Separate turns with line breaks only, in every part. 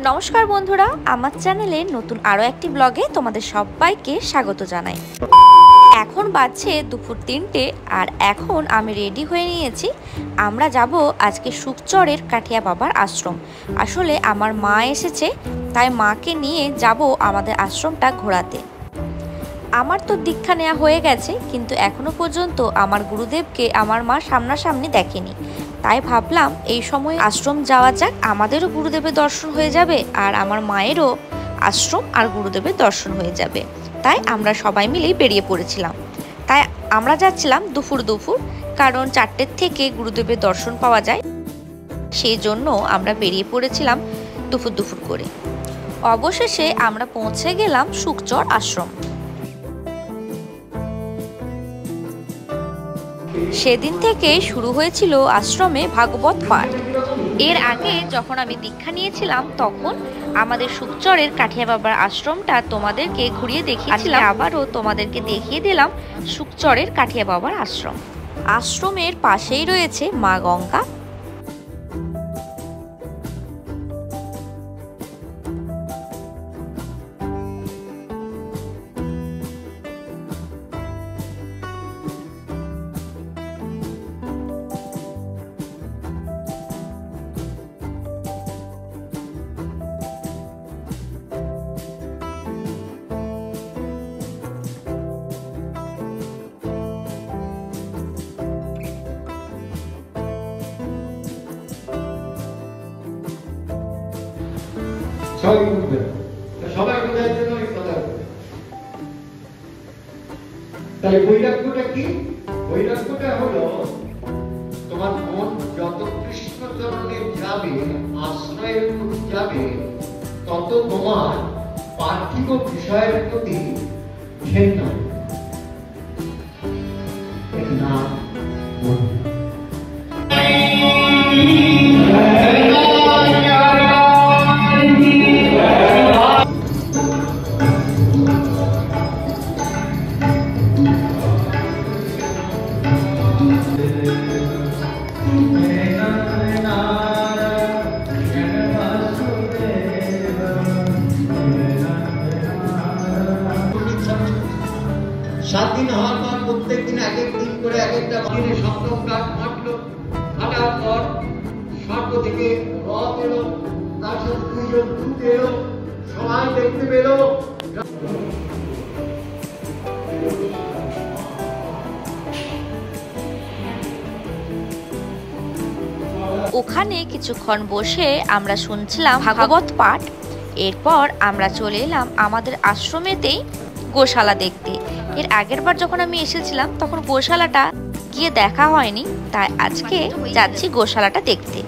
নমস্কার বন্ধুরা, আমার চ্যানেলে নতুন আরও একটি ব্লগে তোমাদের সবাইকে স্বাগত জানাই। এখন বাজছে দুপুর 3টে আর এখন আমি রেডি হয়ে নিয়েছি। আমরা যাব আজকে সুখচরের কাঠিয়া বাবার আশ্রম। আসলে আমার মা এসেছে, তাই মাকে নিয়ে যাব আমাদের আশ্রমটা ঘোরাতে। আমার তো দীক্ষা নেওয়া হয়ে গেছে, কিন্তু এখনো পর্যন্ত আমার গুরুদেবকে আমার মা সামনাসামনি দেখেনি। তাই ভাবলাম এই সময় আশ্রম যাওয়া যাক, আমাদেরও গুরুদেবের দর্শন হয়ে যাবে আর আমার মায়েরও আশ্রম আর গুরুদেবের দর্শন হয়ে যাবে। তাই আমরা সবাই মিলেই বেরিয়ে পড়েছিলাম। তাই আমরা যাচ্ছিলাম দুপুর, কারণ 4টের থেকে গুরুদেবের দর্শন পাওয়া যায়, সেই জন্য আমরা বেরিয়ে পড়েছিলাম দুপুর করে। অবশেষে আমরা পৌঁছে গেলাম সুখচর আশ্রম। সেদিন থেকে শুরু হয়েছিল আশ্রমে ভাগবত পাঠ। এর আগে যখন আমি দীক্ষা নিয়েছিলাম তখন আমাদের সুখচরের কাঠিয়া বাবার আশ্রমটা তোমাদেরকে ঘুরিয়ে দেখিয়েছিলাম। আবারও তোমাদেরকে দেখিয়ে দিলাম সুখচরের কাঠিয়া বাবার আশ্রম। আশ্রমের পাশেই রয়েছে মা গঙ্গা।
তাহলে বৈরাগ্যটা কি? বৈরাগ্যটা হলো তোমার মন যত কৃষ্ণ চরণে যাবে, আশ্রয়ের প্রতি যাবে, তত তোমার পার্থিব বিষয়ের প্রতি ঘেন্না না। সাত দিন হওয়ার পর প্রত্যেক দিন এক এক দিন করে এক একটা দিনে সপ্তম কাঠ হাঁটলো। হাঁটার পর স্বর্গ থেকে রথ এলো, তার সাথে 2 জন দূত এলো, সবাই দেখতে পেল।
ওখানে কিছুক্ষণ বসে আমরা শুনছিলাম ভাগবত পাঠ। এরপর আমরা চলে এলাম আমাদের আশ্রমেতেই গোশালা দেখতে। এর আগের বার যখন আমি এসেছিলাম তখন গোশালাটা গিয়ে দেখা হয়নি, তাই আজকে যাচ্ছি গোশালাটা দেখতে।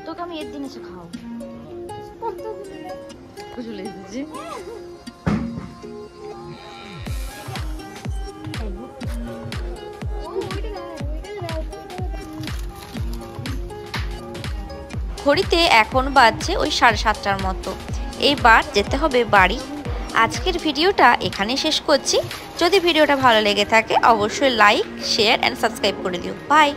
তোকে আমি এর দিন এসে খাও। ঘড়িতে এখন বাজছে ওই 7:30টার মতো। এইবার যেতে হবে বাড়ি। আজকের ভিডিওটা এখানে শেষ করছি। যদি ভিডিওটা ভালো লেগে থাকে অবশ্যই লাইক, শেয়ার অ্যান্ড সাবস্ক্রাইব করে দিও। বাই।